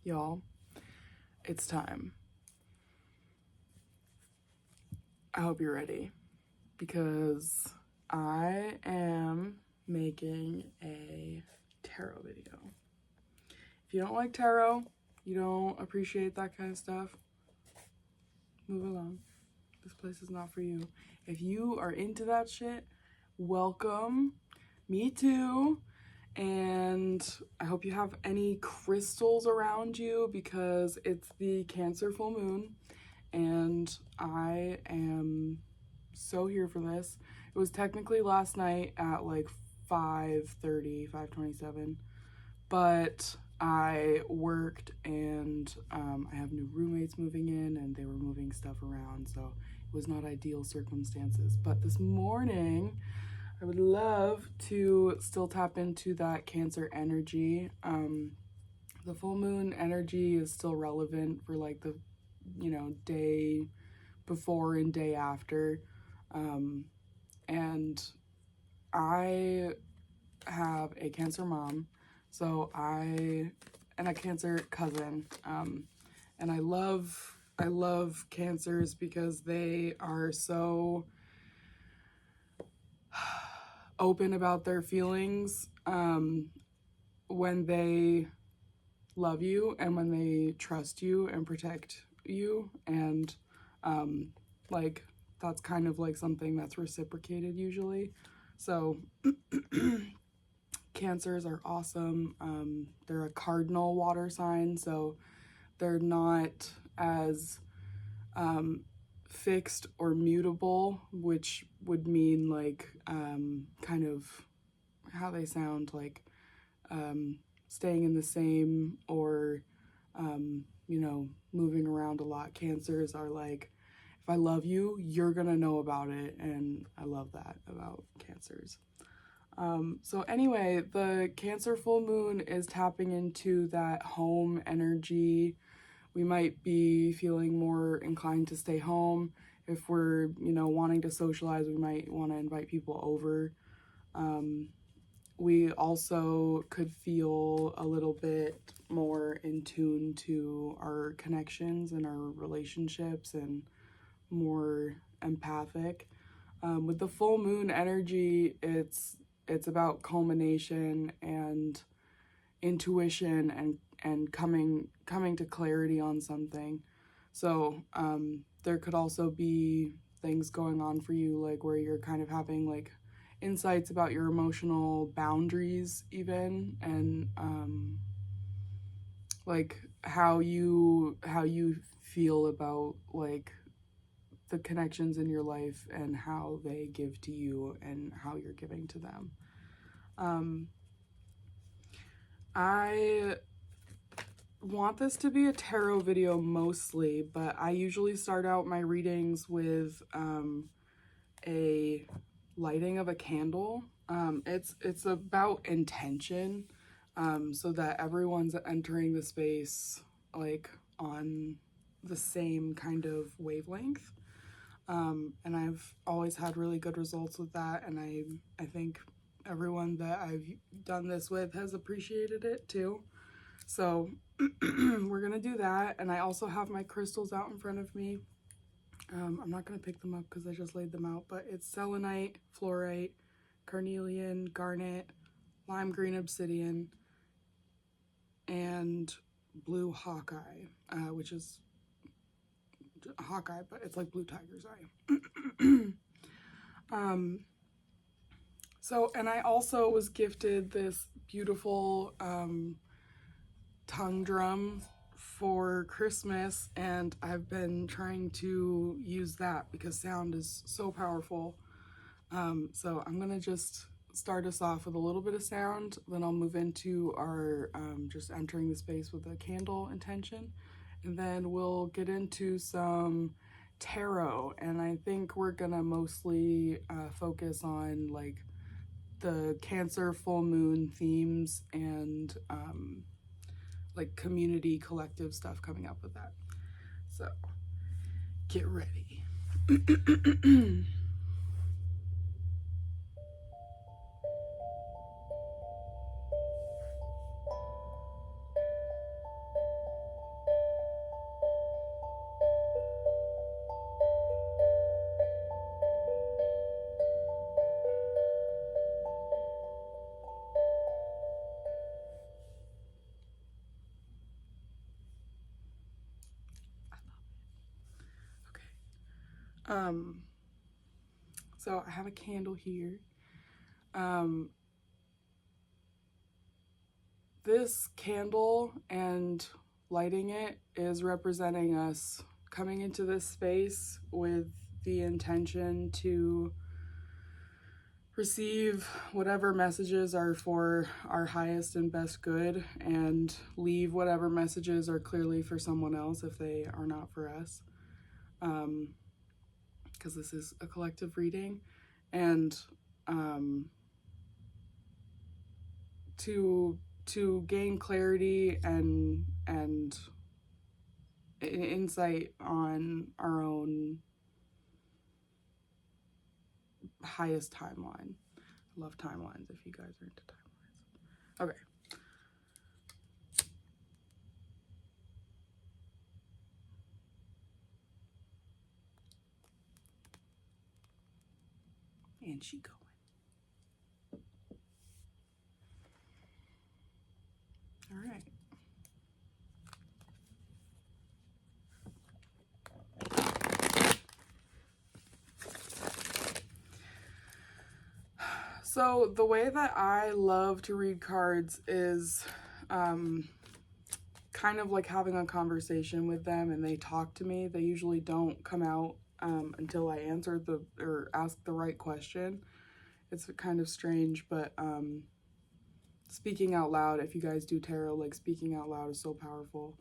Y'all, it's time. I hope you're ready because I am making a tarot video. If you don't like tarot, you don't appreciate that kind of stuff, move along. This place is not for you. If you are into that shit, welcome. Me too. And I hope you have any crystals around you because it's the Cancer full moon and I am so here for this. It was technically last night at like 5:30, 5:27, but I worked and I have new roommates moving in and they were moving stuff around, so it was not ideal circumstances. But this morning I would love to still tap into that Cancer energy. The full moon energy is still relevant for like the, day before and day after. And I have a Cancer mom, and a Cancer cousin. And I love Cancers because they are so open about their feelings when they love you and when they trust you and protect you, and like that's kind of like something that's reciprocated usually. So Cancers are awesome. They're a cardinal water sign, so they're not as fixed or mutable, which would mean like kind of how they sound, like staying in the same or moving around a lot. Cancers are like, if I love you, you're gonna know about it, and I love that about Cancers. So anyway, the Cancer full moon is tapping into that home energy. We might be feeling more inclined to stay home. If we're, wanting to socialize, we might want to invite people over. We also could feel a little bit more in tune to our connections and our relationships and more empathic. With the full moon energy, it's about culmination and intuition and coming to clarity on something. So there could also be things going on for you, like where you're kind of having like insights about your emotional boundaries even, and like how you feel about like the connections in your life and how they give to you and how you're giving to them. I want this to be a tarot video mostly, but I usually start out my readings with a lighting of a candle. It's about intention, so that everyone's entering the space like on the same kind of wavelength. And I've always had really good results with that, and I think everyone that I've done this with has appreciated it too. So we're gonna do that, and I also have my crystals out in front of me. I'm not gonna pick them up because I just laid them out, but it's selenite, fluorite, carnelian, garnet, lime green obsidian, and blue hawkeye, which is Hawkeye, but it's like blue tiger's eye. So, and I also was gifted this beautiful tongue drum for Christmas, and I've been trying to use that because sound is so powerful. So I'm gonna just start us off with a little bit of sound, then I'll move into our just entering the space with a candle intention, and then we'll get into some tarot. And I think we're gonna mostly focus on like the Cancer full moon themes and like community collective stuff coming up with that. So get ready. So I have a candle here. This candle and lighting it is representing us coming into this space with the intention to receive whatever messages are for our highest and best good, and leave whatever messages are clearly for someone else if they are not for us. Because this is a collective reading, and to gain clarity and insight on our own highest timeline. I love timelines if you guys are into timelines. Okay. And she going. All right. So the way that I love to read cards is kind of like having a conversation with them and they talk to me. They usually don't come out until I answer or ask the right question. It's kind of strange, but speaking out loud, if you guys do tarot, like speaking out loud is so powerful.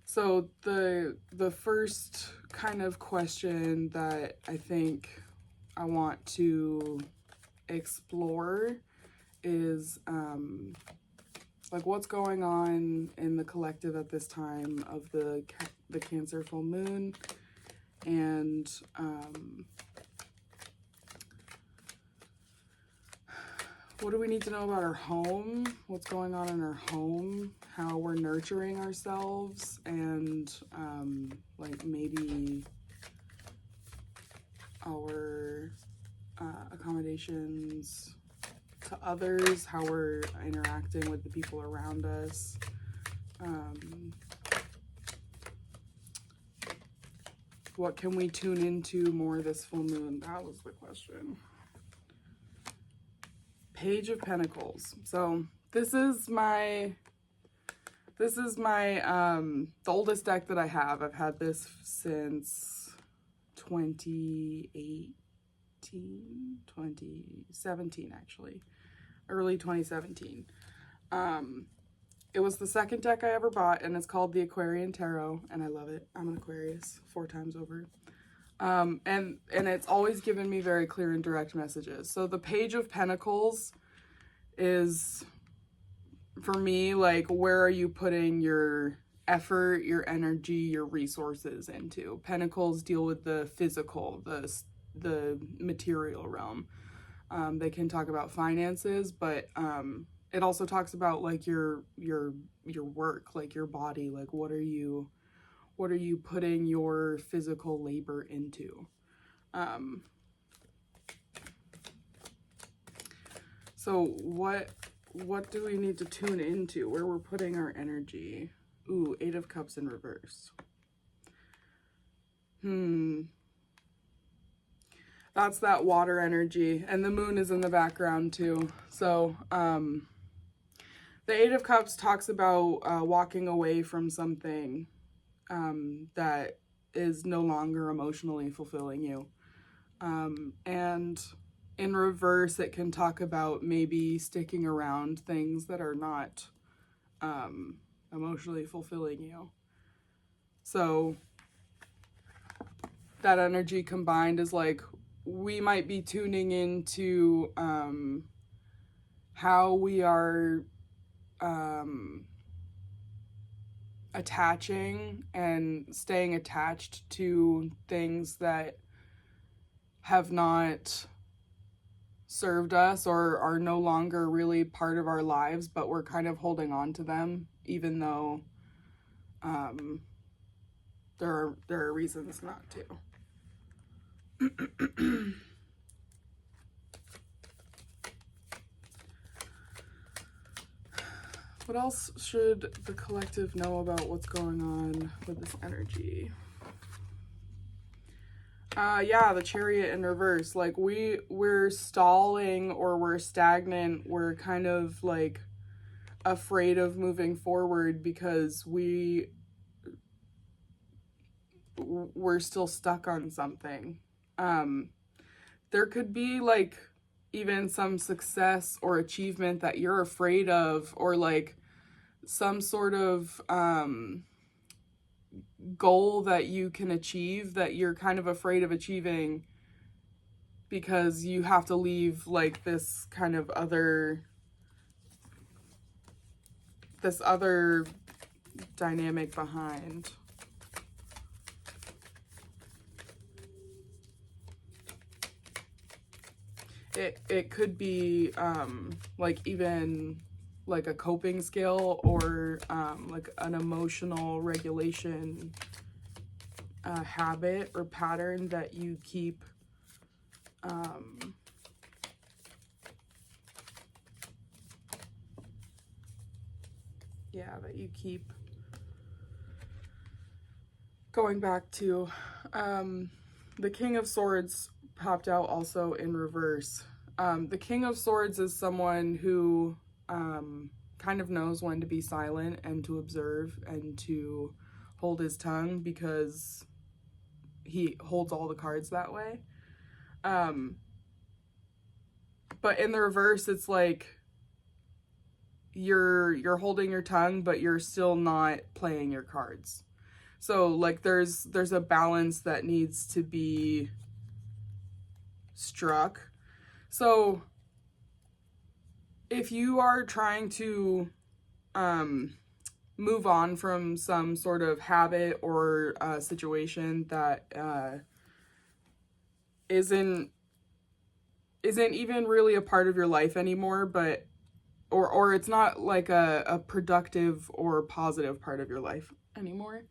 So the first kind of question that I think I want to explore is like what's going on in the collective at this time of the Cancer full moon, and what do we need to know about our home? What's going on in our home? How we're nurturing ourselves, and like maybe our accommodations to others, how we're interacting with the people around us. What can we tune into more this full moon? That was the question. Page of Pentacles. So this is my the oldest deck that I have. I've had this since 2017 actually, early 2017. It was the second deck I ever bought, and it's called the Aquarian Tarot, and I love it. I'm an Aquarius 4 times over. And it's always given me very clear and direct messages. So the Page of Pentacles is, for me, like, where are you putting your effort, your energy, your resources into? Pentacles deal with the physical, the material realm. They can talk about finances, but it also talks about like your work, like your body, like what are you putting your physical labor into? So what do we need to tune into? Where we're putting our energy? Ooh, 8 of Cups in reverse. That's that water energy, and the moon is in the background too. So the 8 of Cups talks about walking away from something that is no longer emotionally fulfilling you. And in reverse, it can talk about maybe sticking around things that are not emotionally fulfilling you. So that energy combined is like, we might be tuning into how we are attaching and staying attached to things that have not served us or are no longer really part of our lives, but we're kind of holding on to them, even though there are reasons not to. What else should the collective know about what's going on with this energy? Yeah, the Chariot in reverse. Like, we're stalling, or we're stagnant. We're kind of, like, afraid of moving forward because we're still stuck on something. There could be, like, even some success or achievement that you're afraid of, or, like, some sort of goal that you can achieve that you're kind of afraid of achieving because you have to leave, like, this other dynamic behind. It could be like, even like a coping skill, or like an emotional regulation habit or pattern that you keep that you keep going back to. The King of Swords popped out also in reverse. The King of Swords is someone who kind of knows when to be silent and to observe and to hold his tongue, because he holds all the cards that way. But in the reverse, it's like you're holding your tongue, but you're still not playing your cards. So, like, there's a balance that needs to be struck. So if you are trying to move on from some sort of habit or situation that isn't even really a part of your life anymore, but or it's not like a productive or positive part of your life anymore,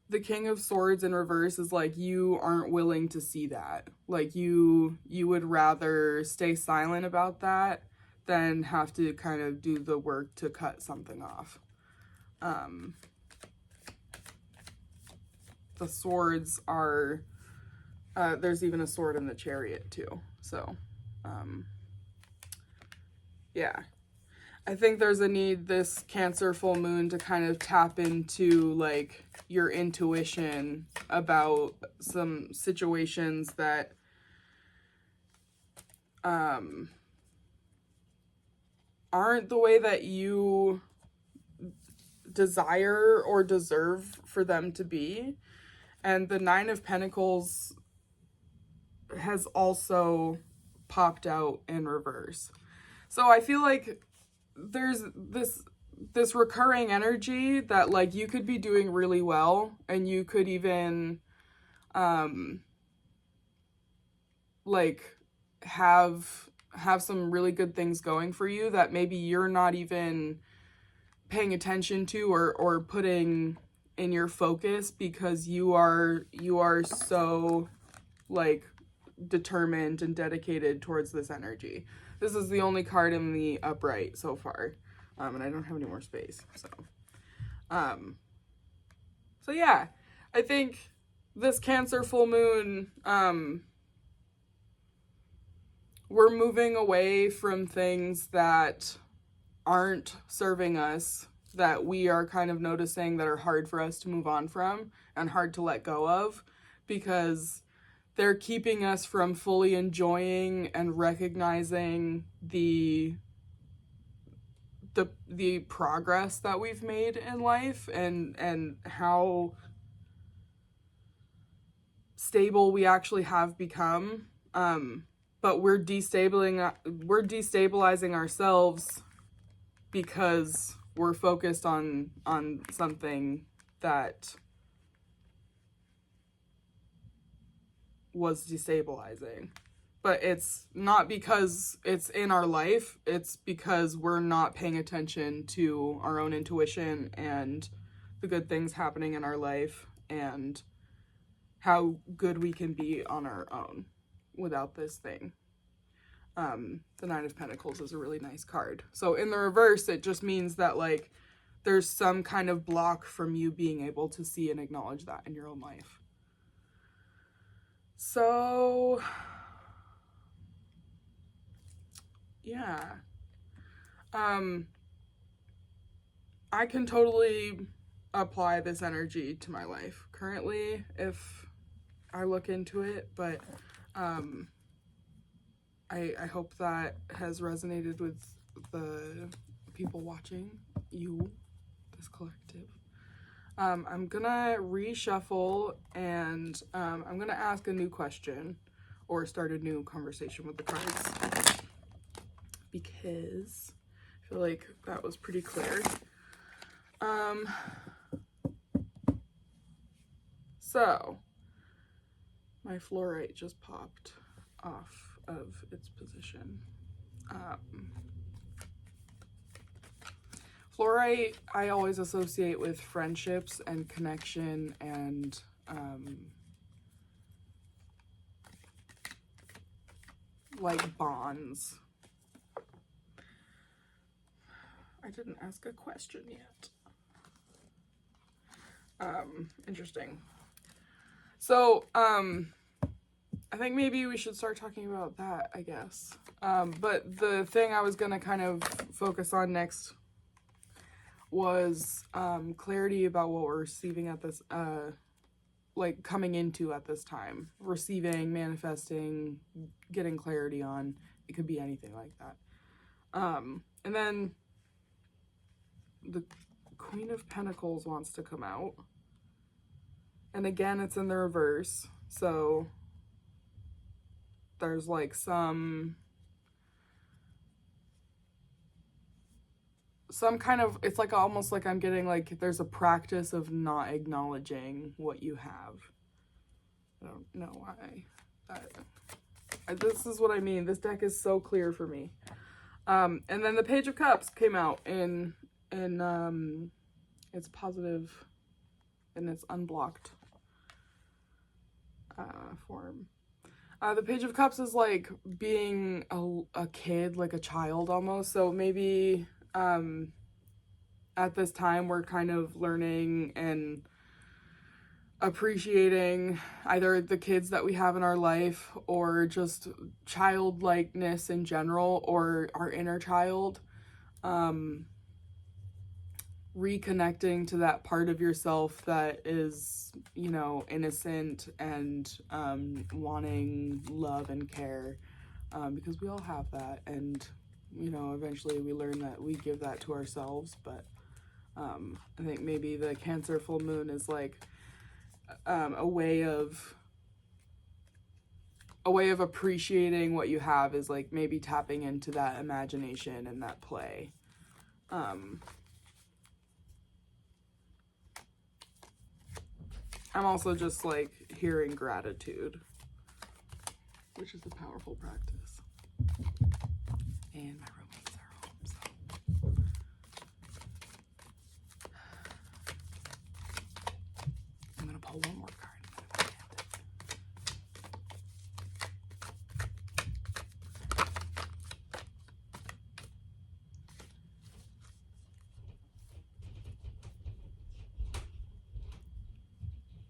the King of Swords in reverse is like, you aren't willing to see that. Like, you would rather stay silent about that than have to kind of do the work to cut something off. The swords are, there's even a sword in the Chariot too. So, yeah. I think there's a need this Cancer full moon to kind of tap into, like, your intuition about some situations that aren't the way that you desire or deserve for them to be. And the Nine of Pentacles has also popped out in reverse. So I feel like there's this recurring energy that, like, you could be doing really well, and you could even like have some really good things going for you that maybe you're not even paying attention to or putting in your focus, because you are so, like, determined and dedicated towards this energy. This is the only card in the upright so far. And I don't have any more space. So yeah, I think this Cancer full moon, we're moving away from things that aren't serving us, that we are kind of noticing that are hard for us to move on from and hard to let go of, because they're keeping us from fully enjoying and recognizing the progress that we've made in life, and how stable we actually have become. But we're destabilizing ourselves because we're focused on something that was destabilizing. But it's not because it's in our life, it's because we're not paying attention to our own intuition and the good things happening in our life, and how good we can be on our own without this thing. The Nine of Pentacles is a really nice card. So in the reverse, it just means that, like, there's some kind of block from you being able to see and acknowledge that in your own life. So, yeah. I can totally apply this energy to my life currently if I look into it, but I hope that has resonated with the people watching, you, this collective. I'm gonna reshuffle and I'm gonna ask a new question or start a new conversation with the cards because I feel like that was pretty clear. So my fluorite just popped off of its position. Fluorite I always associate with friendships and connection and like bonds. I didn't ask a question yet. Interesting. So, I think maybe we should start talking about that, I guess. But the thing I was gonna kind of focus on next was clarity about what we're receiving at this, like coming into at this time. Receiving, manifesting, getting clarity on. It could be anything like that. And then the Queen of Pentacles wants to come out. And again, it's in the reverse. So there's like some kind of, it's like almost like I'm getting like there's a practice of not acknowledging what you have. I don't know why. This is what I mean. This deck is so clear for me. And then the Page of Cups came out in it's positive and it's unblocked form. The Page of Cups is like being a kid, like a child almost. So maybe at this time we're kind of learning and appreciating either the kids that we have in our life or just childlikeness in general or our inner child. Reconnecting to that part of yourself that is, you know, innocent and wanting love and care, because we all have that, and you know, eventually we learn that we give that to ourselves. But I think maybe the Cancer full moon is like a way of appreciating what you have, is like maybe tapping into that imagination and that play. I'm also just like hearing gratitude, which is a powerful practice. And my roommates are home, so. I'm gonna pull one more card.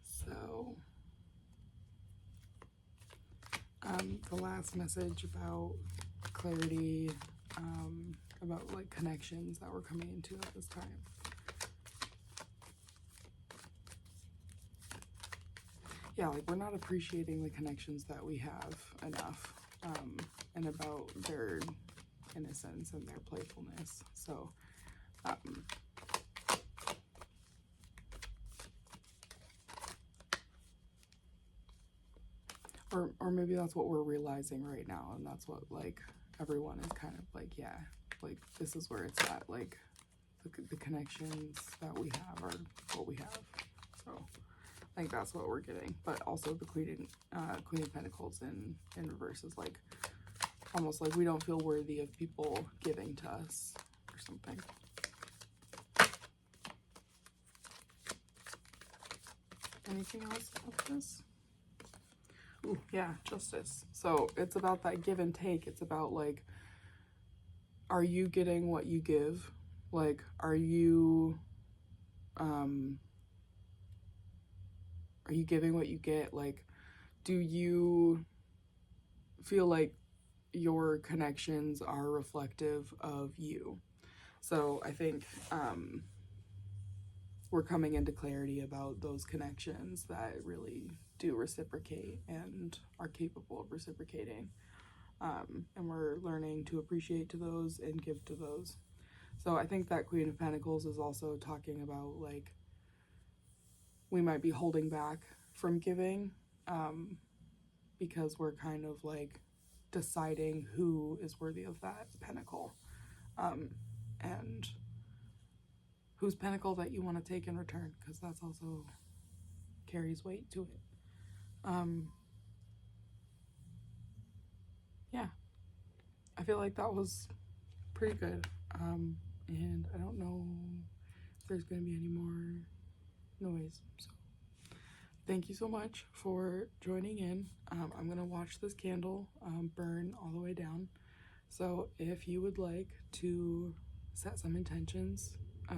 So, the last message about clarity, about like connections that we're coming into at this time. Yeah, like we're not appreciating the connections that we have enough, and about their innocence and their playfulness. So, or maybe that's what we're realizing right now, and that's what like everyone is kind of like, yeah, like this is where it's at, like the connections that we have are what we have. So I think that's what we're getting. But also the Queen of Pentacles in reverse is like almost like we don't feel worthy of people giving to us or something. Anything else about this? Ooh, yeah, Justice. So it's about that give and take. It's about like, are you getting what you give? Like, are you Are you giving what you get? Like, do you feel like your connections are reflective of you? So I think we're coming into clarity about those connections that really do reciprocate and are capable of reciprocating. And we're learning to appreciate to those and give to those. So I think that Queen of Pentacles is also talking about, like, we might be holding back from giving because we're kind of like deciding who is worthy of that pentacle, and whose pentacle that you want to take in return, because that's also carries weight to it. Yeah, I feel like that was pretty good. And I don't know if there's going to be any more noise. So thank you so much for joining in. I'm going to watch this candle burn all the way down. So if you would like to set some intentions, we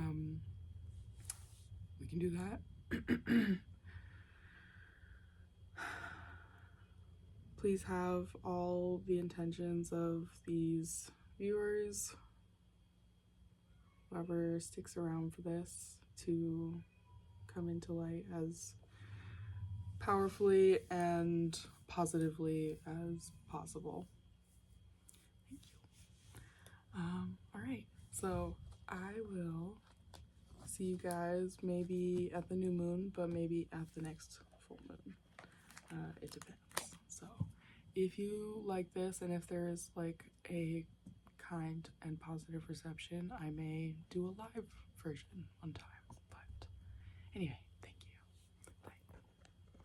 can do that. Please have all the intentions of these viewers, whoever sticks around for this, to come into light as powerfully and positively as possible. Thank you. All right, so I will see you guys maybe at the new moon, but maybe at the next full moon. It depends. So if you like this, and if there's like a kind and positive reception, I may do a live version one time.